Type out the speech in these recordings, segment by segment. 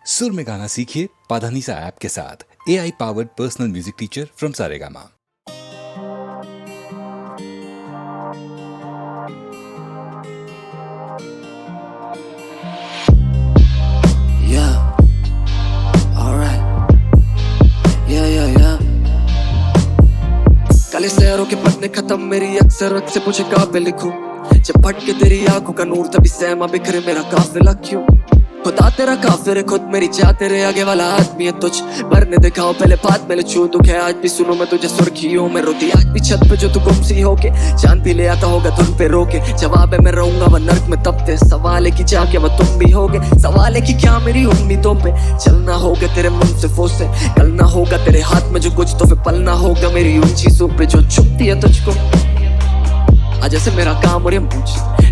सुर में गाना सीखिए पाधानीसा ऐप के साथ। AI powered personal music teacher from Saregama. काले शहरों के पन्ने खत्म मेरी अक्सर से पूछे कहाँ पे लिखूं। जब भटके तेरी आंखों का नूर तभी सहमा बिखरे मेरा काफिला क्यों। खुदा तेरा काफिर खुद मेरी चाह तेरे आगे वाला आदमी है तुझ भरने दिखाओ पहले बात में छू दुख है आज भी सुनो मैं तुझे सुर्खियों में रोती आज भी छत पे जो तू गुमसी होके चांद भी ले आता होगा धुन पे रोके। जवाब है मैं रहूंगा वह नर्क में तब ते सवाल है कि चाह क्या वह तुम भी होगे। सवाल है कि क्या मेरी उम्मीदों पे चलना होगा तेरे मन से फोर्स से कलना होगा तेरे हाथ में जो कुछ तो फिर पलना होगा मेरी उन चीजों पे जो छुपती है तुझको। आज ऐसे मेरा काम और ये पूछ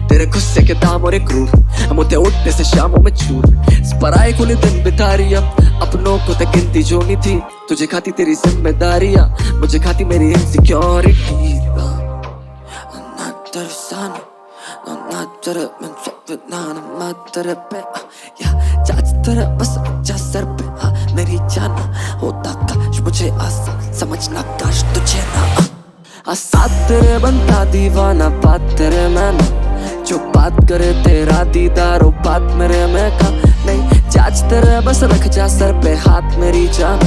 तेरे गुस्से के दाम और एक क्रूर मुझे उठने से शामों में चूर पराए खुले दिन बिता रही अपनों को तक गिनती जो नहीं थी तुझे खाती तेरी जिम्मेदारियां मुझे खाती मेरी इनसिक्योरिटी। बस अच्छा सर पे मेरी जाना होता काश मुझे आसान समझना काश तुझे ना साथ तेरे बनता दीवाना बात तेरे मैंने जो बात करे तेरा दीदार बात मेरे में का नहीं जाच तेरे बस रख जा सर पे हाथ मेरी जान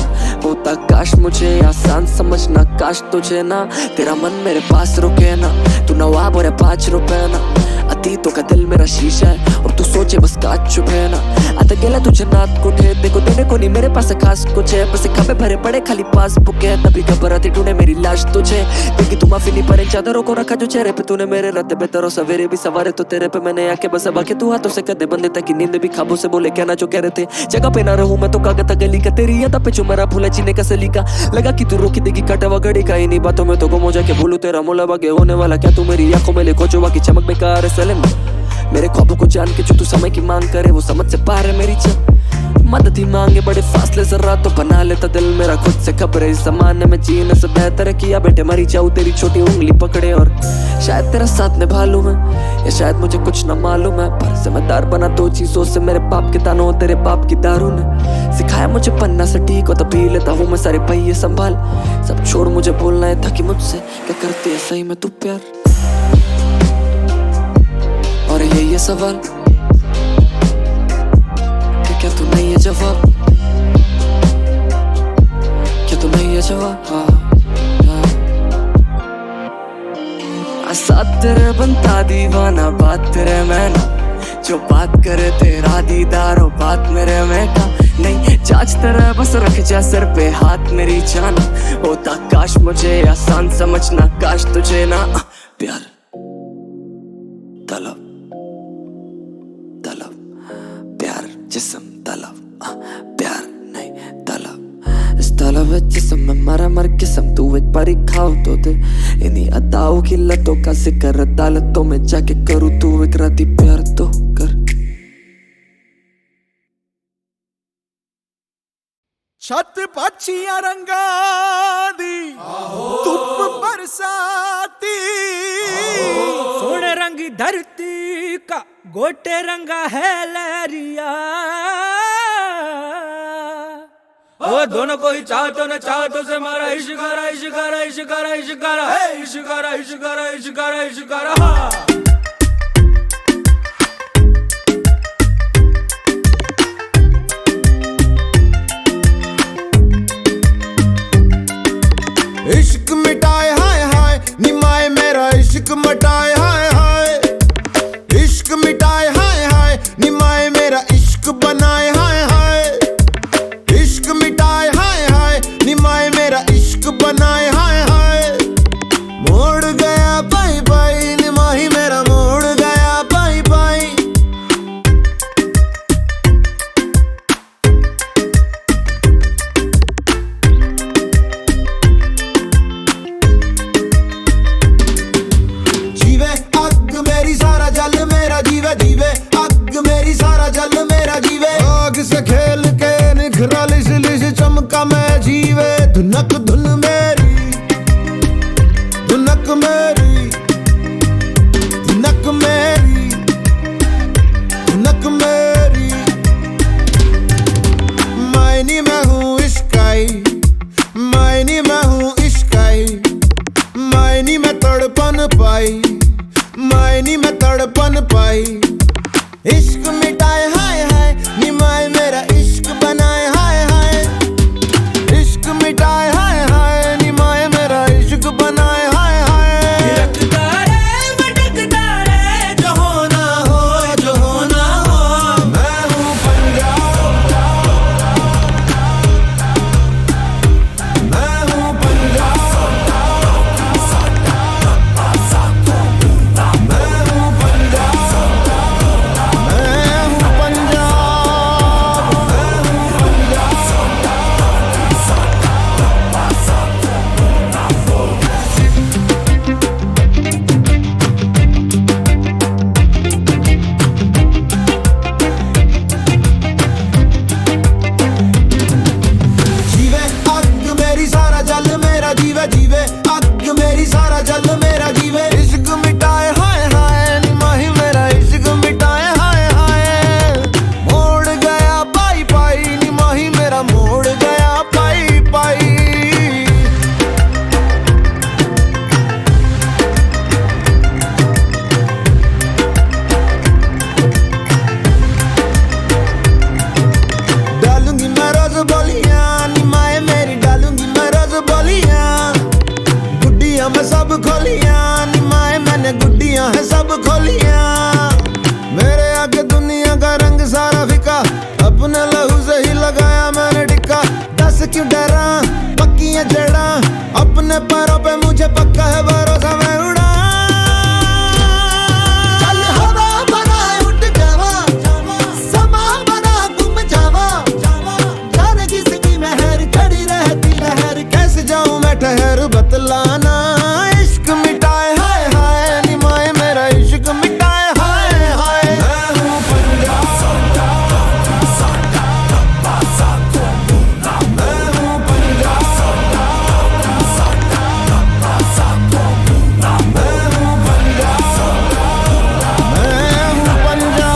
होता काश मुझे आसान समझना काश तुझे ना तेरा मन मेरे पास रुके ना तू नवाब और 5 रुपए ना अतीतों का दिल मेरा शीशा है और तू सोचे बस काच चुप है ना आता गेला तुझे नात कुठे देखो देने को नहीं मेरे पास खास कुछ है बस खापे भरे पड़े खाली पास बुके तभी घबराती तूने मेरी लाश तुझे देखी तू माफी नहीं पड़े चादरों को रखा जो चेहरे पे तूने मेरे रात बेहतर सवेरे भी सवारे तो तेरे पे मैंने आके बस अब आके तू हाथों से कदे बंदे ताकि नींद भी खाबों से बोले क्या ना जो कह रहे थे जगह पे ना रहूं मैं तो कागता गली का तेरी याद पे जो मेरा भूला जीने का सलीका लगा कि तू रोकी देगी कटवा घड़ी का इन्हीं बातों में तो गुम हो जाके भूलू तेरा मोला बागे होने वाला क्या तू मेरी आंखों में लिखो जो की चमक बेकार है सलेम मेरे ख्वाबों को जान के जो तू समय की मांग करे वो समझ से पार है मेरी चाह मदद ही मांगे बड़े फासले जरा तो बना लेता दिल मेरा खुद से खबर है इस जमाने में जीने से बेहतर है किया बेटे मरी जाऊं तेरी छोटी उंगली पकड़े और शायद तेरा साथ निभा लूं मैं या शायद मुझे कुछ ना मालूम है पर जिम्मेदार बना 2 चीजों से मेरे बाप के तानों तेरे बाप की दारू ने सिखाया मुझे पन्ना से ठीक हो तभी लेता हूँ मैं सारे पहिए संभाल सब छोड़ मुझे बोलना है था कि मुझसे क्या करती है सही में तू प्यार और यही है सवाल कि क्या तू नहीं है जवाब क्या तू नहीं है जवाब साथ तेरे बनता दीवाना बात तेरे में ना जो बात करे तेरा दीदार हो बात मेरे में का नहीं जाच तेरा बस रख जा सर पे हाथ मेरी जाना होता काश मुझे आसान समझना काश तुझे ना प्यार तलब प्यार जिस्म तलब प्यार नहीं तलब इस तलब जिस्म में मरा मर किस्म तू एक बारी खाओ तो दे इन्हीं अदाओं की लतों का जिक्र अदालतों में जाके करूँ तू एक राती प्यार तो कर। छत पक्षियां रंगा दी धूप बरसाती सोने रंगी धरती का गोटे रंगा है लहरिया वो दोनों को ही चाहतो न चाहतो से मारा इश्कारा इश्कारा इश्कारा इश्कारा है इश्कारा इश्कारा इश्कारा इश्कारा हाँ। इश्क मिटाए हाय हाय निमाए मेरा इश्क मिटाए हाय हाय इश्क मिटाए हाय हाय निमाए मेरा इश्क बनाए हाय हाय इश्क मिटाए हाय हाय निमाए मेरा इश्क बनाए हाय हाय मोड़ गया बाई बाई निमाही मेरा मायनी मैं हूँ इश्काई, मायनी मैं हूँ इश्काई, मायनी मैं तड़पन पाई, मायनी मैं तड़पन पाई। इश्क मिटाए हाय हाय निमाए मेरा इश्क बनाए हाय हाय, इश्क मिटाए हाय हाय निमाए मेरा इश्क बनाए हाय हाय। थिरकता रे भटकता रे जो होना हो, जो होना हो। मैं हूँ पंजाब, मैं हूँ पंजाब, मैं हूँ पंजाब, मैं हूँ पंजाब। जीवे अग मेरी सारा जल मेरा जीवे, जीवे अग मेरी सारा जल मेरा जीवे। इश्क मिटाए हाय हाय निमाही मेरा इश्क मिटाए हाय हाय। मोड़ गया पाई पाई निमाही मेरा मोड़ गया पाई पाई। डालूंगी मैं रोज बोलियां निमाए मेरी, डालूंगी मैं रोज बोलियां। गुड्डियां मैं सब खोलियां निमाए मैंने गुड्डियां है सब खोलियां। मेरे आगे दुनिया का रंग सारा फीका, अपने लहू से ही लगाया मैंने टिक्का। दस क्यों डरा पक्की है जड़ा, अपने पैरों पे मुझे पक्का है भरोसा मैं उड़ा। चल हवा बना उठ जावा, समा बना गुम जावा। जाने किसकी मेहर खड़ी रहती लहर, कैसे जाऊं मैं ठहर बतलाना। इश्क मिटाए हाय हाय निमाए मेरा इश्क मिटाए हाय हाय। मैं हूँ पंजाब, मैं हूँ पंजाब, मैं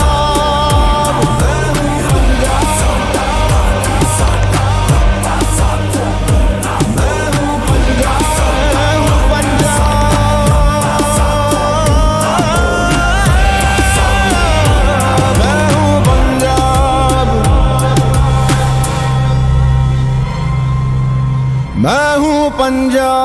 हूँ पंजाब, मैं हूँ पंजाब, मैं हूँ पंजाब।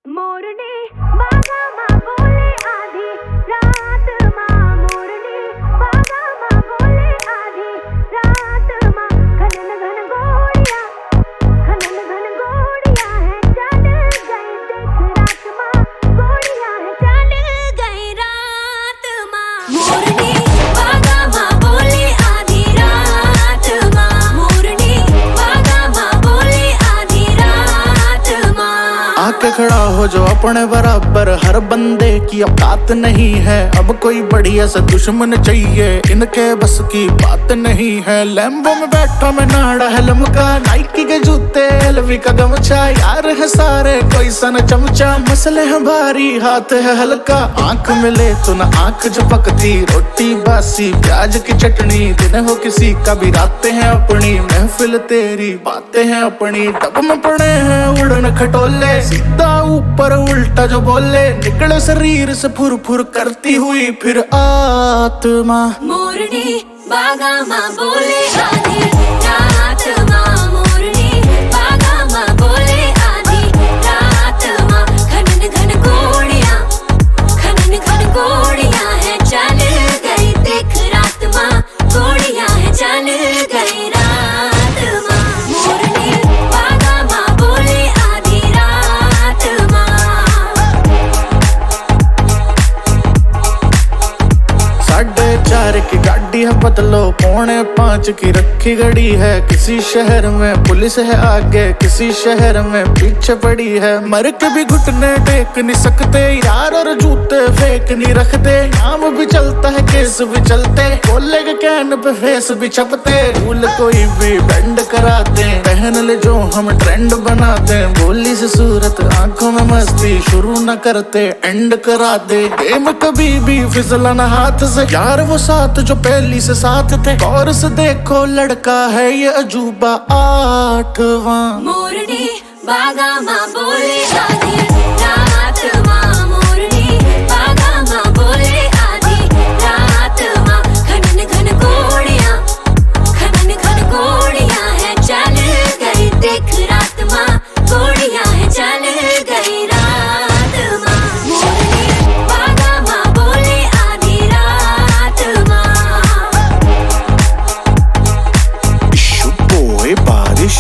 मोरनी बागा माँ बोले आधी रात माँ, मोरनी बागा माँ बोले आधी रात माँ। खनन घन गोड़िया, खनन घन गोड़िया है चल गई देख रात माँ, गोड़िया है चल गई रात माँ। मोरनी बागा माँ बोले आधी रात माँ, मोरनी बागा माँ बोले आधी रात माँ। आके खड़ा हो जो अपने बराबर, हर बंदे की औकात नहीं है। अब कोई बढ़िया सा दुश्मन चाहिए, इनके बस की बात नहीं है। लैम्बो में बैठा मैं नाड़ा है लमका, नाइकी के जूते एलवी का गमछा। यार है सारे कोई सन चमचा, मसले हैं भारी हाथ है हल्का। आंख मिले तो ना आंख झपकती, रोटी बासी प्याज की चटनी। दिन हो किसी का भी रातें हैं अपनी, महफिल तेरी बातें हैं अपनी। डब में पड़े हैं उड़न खटोले, सीधा ऊपर उल्टा जो बोले। निकले शरीर से फुर फुर करती हुई फिर आत्मा। मोरनी बागा माँ बोले आधी रात माँ, मोरनी बागा माँ बोले आधी रात माँ। खनन घन गोड़िया, खनन घन गोड़िया है चल गई देख रात माँ, गोड़िया है चल गई रात माँ। मोरनी बागा माँ बोले आधी रात माँ। 4:30 की गाड़ी है बदलो, 4:45 5 की रखी घड़ी है। किसी शहर में पुलिस है आगे, किसी शहर में पीछे पड़ी है। मर के भी घुटने टेक नहीं सकते यार, और जूते फेंक नहीं रखते। नाम भी चलता है केस भी चलते, बोले के कैन पे फेस भी छपते। भूल कोई भी बेंड कराते, पहन ले जो हम ट्रेंड बनाते। बोली से सूरत आंखों में मस्ती, शुरू न करते एंड करा दे। गेम कभी भी फिसला ना हाथ से यार, वो साथ जो पहली से साथ थे। गौर से देखो लड़का है ये अजूबा 8वां। मोरनी बागा माँ बोले आधी रात माँ, मोरनी बागा माँ बोले आधी रात माँ। खनन खन घोड़ियाँ, खनन खन घोड़ियाँ है चल गई, देख रात माँ घोड़ियाँ है चल गई रात माँ। मोरनी बागा माँ बोले आधी रात माँ। इशू बोए बारिश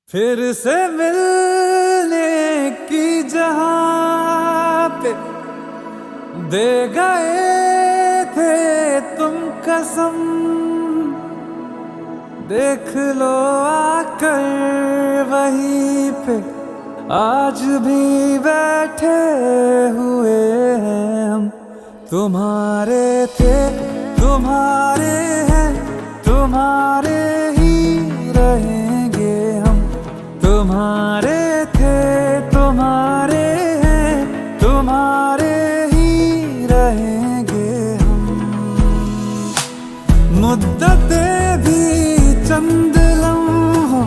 फिर से मिलने की जहां पे दे गए थे तुम कसम, देख लो आकर वहीं पे आज भी बैठे हुए हैं हम। तुम्हारे थे तुम्हारे हैं, तुम्हारे ही रहेंगे हम। तुम्हारे थे तुम्हारे हैं, तुम्हारे ही रहेंगे हम। मुद्दतें भी चंद लम्हों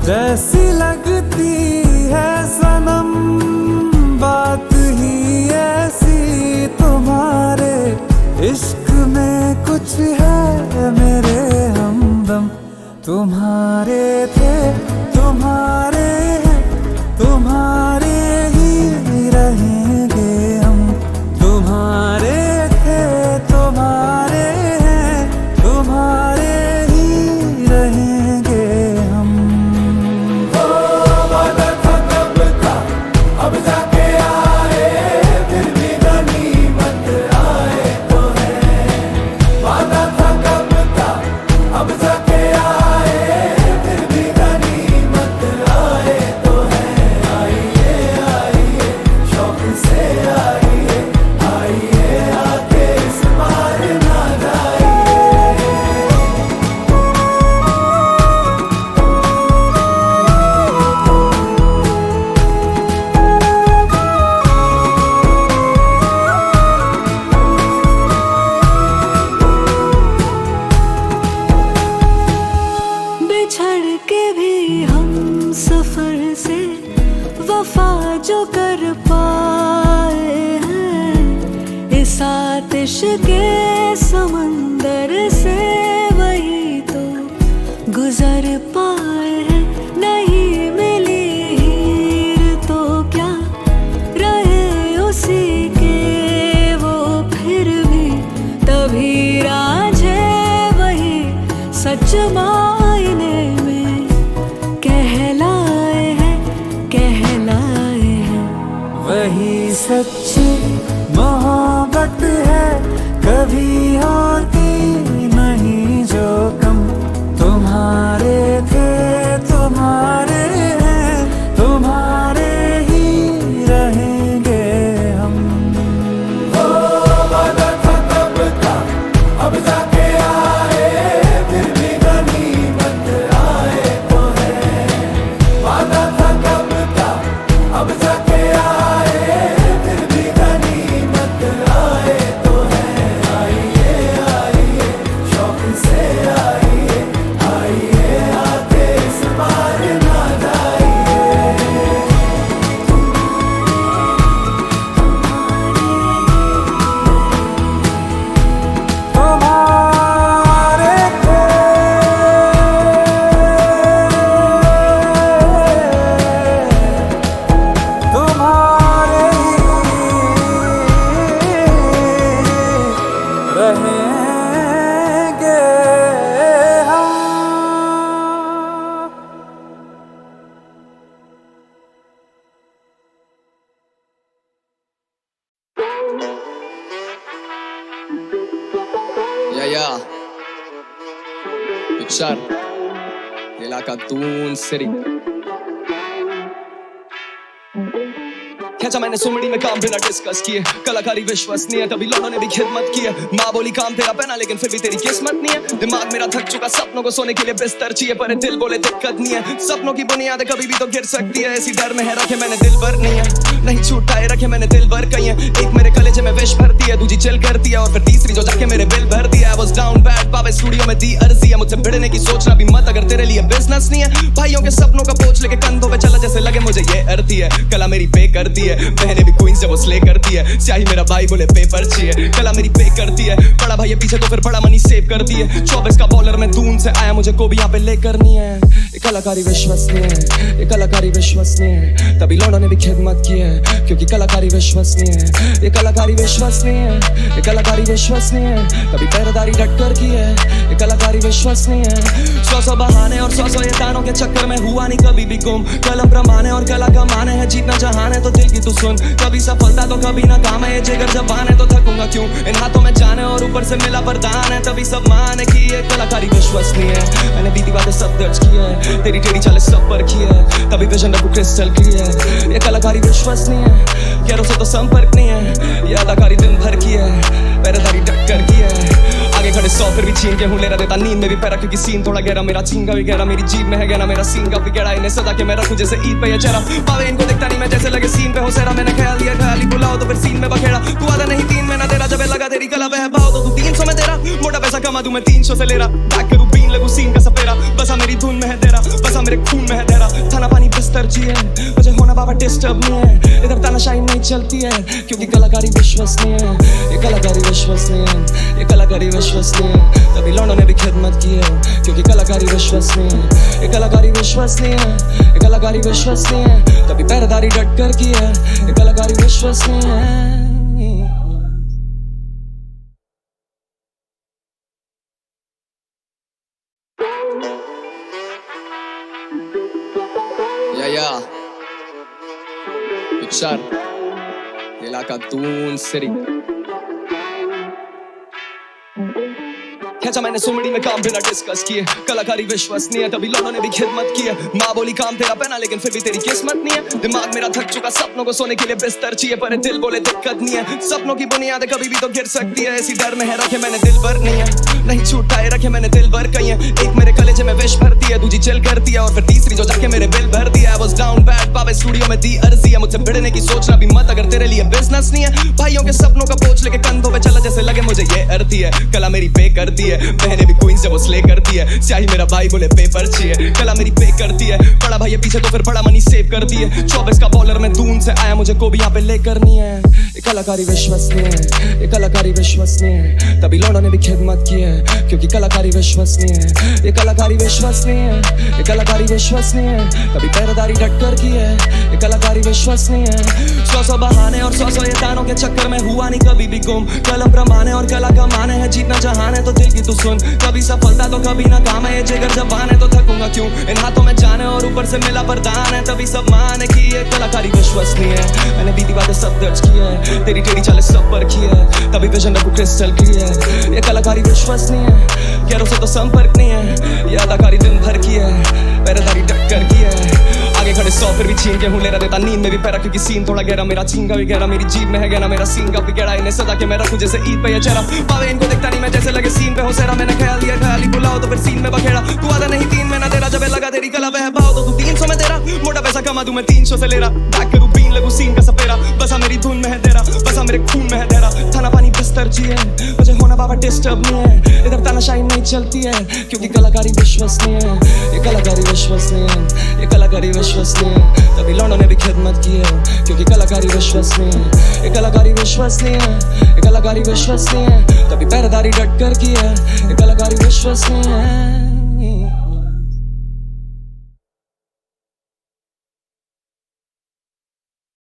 जैसी लगती है सनम, बात ही ऐसी तुम्हारे इश्क में कुछ है मेरे हमदम। तुम्हारे थे तुम्हारे हैं, तुम्हारे ही रहेंगे हम। तुम्हारे थे तुम्हारे हैं, तुम्हारे ही रहेंगे हम। वादा था कब का अब जाके आए, फिर भी गनीमत आए तो है। वादा था कब का अब जाके आए, फिर भी गनीमत आए तो है। आइए आइए शौक से आइए, आइए आके इस बार ना जाइए। बिछड़ के भी हम सफर से वफा जो कर पाए हैं, इस आतिश के समंदर से वही तो गुजर पाए हैं। नहीं मिली हीर तो क्या रहे उसी के वो, फिर भी तभी राझे वही सच मायने में कहलाए हैं, कहलाए हैं। वही सच्ची मोहब्बत है, कभी होती नहीं जो कम। तुम्हारे थे तुम्हारे हैं, तुम्हारे ही रहेंगे हम। वादा था कब का अब जाके आए, फिर भी गनीमत आए तो है। वादा था कब का अब जाके आए, फिर भी गनीमत या पिक्चर इलाका दून सिरी खेचा मैंने सुमड़ी में काम बिना डिस्कस किए कलाकारी विश्वसनीय तभी लोगों ने भी खिदमत की है माँ बोली काम तेरा पहना लेकिन फिर भी तेरी किस्मत नहीं है दिमाग मेरा थक चुका सपनों को सोने के लिए बिस्तर चाहिए पर दिल बोले दिक्कत नहीं है सपनों की बुनियाद कभी भी तो गिर सकती है ऐसी डर में है रखे मैंने दिल भर नहीं है नहीं छूटाए रखे मैंने दिल भर कहीं है एक मेरे कलेजे में विश भरती है दूसरी चिल करती है और फिर तीसरी जो जाके मेरे बिल भर दिया I was down bad पावे स्टूडियो में दी अर्जी है मुझसे भिड़ने की सोचना भी मत अगर तेरे लिए बिजनेस नहीं है भाइयों के सपनों का बोझ लेके कंधों पे चला जैसे लगे मुझे ये अर्थी है कला मेरी पे करती है बहने भी क्वींस जब वो स्ले करती है स्याही मेरा भाई बोले पेपर चाहिए कला मेरी पे करती है बड़ा भाई पीछे तो फिर बड़ा मनी सेव करती है 24 का बॉलर में दून से आया मुझे को भी यहाँ पे ले करनी है ये कलाकारी विश्वसनीय है ये कलाकारी विश्वसनीय है तभी लोगों ने भी खिदमत की है क्योंकि कलाकारी विश्वसनीय है ये कलाकारी विश्वसनीय है ये कलाकारी विश्वसनीय है तभी पहरेदारी डट कर की है ये कलाकारी विश्वसनीय है 100 बहाने और 100 ये तानों के चक्कर में हुआ नहीं कभी भी गुम कलम प्रमाने और कला का माने है जीतना जहान है तो दिल की तू सुन कभी सफलता तो कभी ना काम है ये जिगर जबान है तो थकूंगा क्यों इन हाथों में जाने और ऊपर से मिला वरदान है तभी सब माने की ये कलाकारी विश्वसनीय है मैंने बीती बातें सब दर्ज की है तेरी टेढ़ी चालें सब पर की है तभी विजन रखूं क्रिस्टल क्लियर है ये कलाकारी विश्वसनीय है यारों से तो संपर्क नहीं है ये अदाकारी दिन भर की है पहरेदारी डट कर की है आगे खड़े 100 फिर भी छीन के हूँ ले रहा देता नींद में भी पैरा क्योंकि सीन थोड़ा गहरा मेरा छीन का भी गहरा मेरी जीभ में है गहरा मेरा सीन का भी गहरा इन्हें सदा के मैं रखूं जैसे ईद पे ये चेहरा पावे इनको दिखता नहीं मैं जैसे लगे सीन पे हो सहरा मैंने ख्याल दिया ख्याली बुलाओ तो फिर सीन में बखेड़ा तू आधा नहीं 3 में ना तेरा जब लगा तेरी कला बह भाव तो तू 300 में तेरा मोटा पैसा कमा दूं मैं 300 से ले रहा बैक करूं बीन लगूं सीन का सपेरा बसा मेरी धुन में है तेरा बसा मेरे खून में है तेरा खाना पानी बिस्तर चाहिए मुझे होना बाबा डिस्टर्ब नहीं है इधर तानाशाही नहीं चलती है क्योंकि कलाकारी विश्वसनीय है ये कलाकारी विश्वसनीय है ये कलाकारी विश्वसनीय है तभी लोगों ने भी खिदमत की है क्योंकि कलाकारी विश्वसनीय है ये कलाकारी विश्वसनीय है ये कलाकारी विश्वसनीय है तभी पहरेदारी डट कर की है ये कलाकारी विश्वसनीय है या पिक्चर इलाका दून सिरी खेचा मैंने सुमड़ी में काम बिना डिस्कस किए कलाकारी विश्वसनीय तभी लोगों ने भी खिदमत की है माँ बोली काम तेरा पहना लेकिन फिर भी तेरी किस्मत नहीं है दिमाग मेरा थक चुका सपनों को सोने के लिए बिस्तर चाहिए पर दिल बोले दिक्कत नहीं है सपनों की बुनियाद कभी भी तो गिर सकती है ऐसी डर में है रखे मैंने दिल भर नहीं है नहीं छूटाए रखे मैंने दिल भर कहीं है एक मेरे कलेजे में विश भरती है दूसरी चिल करती है और फिर तीसरी जो जाके मेरे बिल भर दिया I was down bad पावे स्टूडियो में दी अर्जी है मुझसे भिड़ने की सोचना भी मत अगर तेरे लिए बिजनेस नहीं है भाइयों के सपनों का बोझ लेके कंधों पे चला जैसे लगे मुझे ये अर्थी है कला मेरी पे करती है बहने भी क्वींस जब वो स्ले करती है स्याही मेरा भाई बोले पेपर चाहिए कला मेरी पे करती है बड़ा भाई पीछे तो फिर बड़ा मनी सेव करती है 24 का बॉलर में दून से आया मुझे को भी यहाँ पे ले करनी है ये कलाकारी विश्वसनीय है ये कलाकारी विश्वसनीय है तभी लोगों ने भी खिदमत की है क्योंकि कलाकारी विश्वसनीय है ये कलाकारी विश्वसनीय है ये कलाकारी विश्वसनीय है तभी पहरेदारी डट कर की है ये कलाकारी विश्वसनीय है 100 बहाने और 100 ये तानों के चक्कर में हुआ नहीं कभी भी गुम कलम प्रमाने और कला का माने है जीतना जहान है तो दिल की तू सुन कभी सफलता तो कभी ना काम है ये जिगर जबान है तो थकूंगा क्यों इन हाथों में जाने और ऊपर से मिला वरदान है तभी सब माने की ये कलाकारी विश्वसनीय है मैंने बीती बातें सब दर्ज की है तेरी टेढ़ी चालें सब पर की है तभी विजन रखूं क्रिस्टल क्लियर है ये कलाकारी विश्वसनीय है यारों से तो संपर्क नहीं है ये अदाकारी दिन भर की है पहरेदारी डट कर की है आगे खड़े 100 फिर भी छीन के हूँ ले रहा देता नींद में भी पैरा क्योंकि सीन थोड़ा गहरा मेरा छीन का भी गहरा मेरी जीभ में है गहरा मेरा सीन का भी गहरा इन्हें सदा के मैं रखूं जैसे ईद पे ये चेहरा पावे इनको दिखता नहीं मैं जैसे लगे सीन पे हो सहरा मैंने ख्याल दिया ख्याली बुलाओ तो फिर सीन में बखेड़ा तू आधा नहीं 3 में ना तेरा जब लगा तेरी कला बह भाव तो तू 300 में तेरा मोटा पैसा कमा दूं मैं 300 से ले रहा बैक करूं बीन लगूं सीन का सपेरा बसा मेरी धुन में है तेरा बसा मेरे खून में है तेरा खाना पानी बिस्तर चाहिए मुझे होना बाबा डिस्टर्ब नहीं है इधर तानाशाही नहीं चलती है क्योंकि कलाकारी विश्वसनीय है ये कलाकारी विश्वसनीय है ये कलाकारी विश्वसनीय है तभी लोगों ने भी खिदमत की है क्योंकि कलाकारी विश्वसनीय है ये कलाकारी विश्वसनीय है ये कलाकारी विश्वसनीय है तभी पहरेदारी डट कर की है ये कलाकारी विश्वसनीय है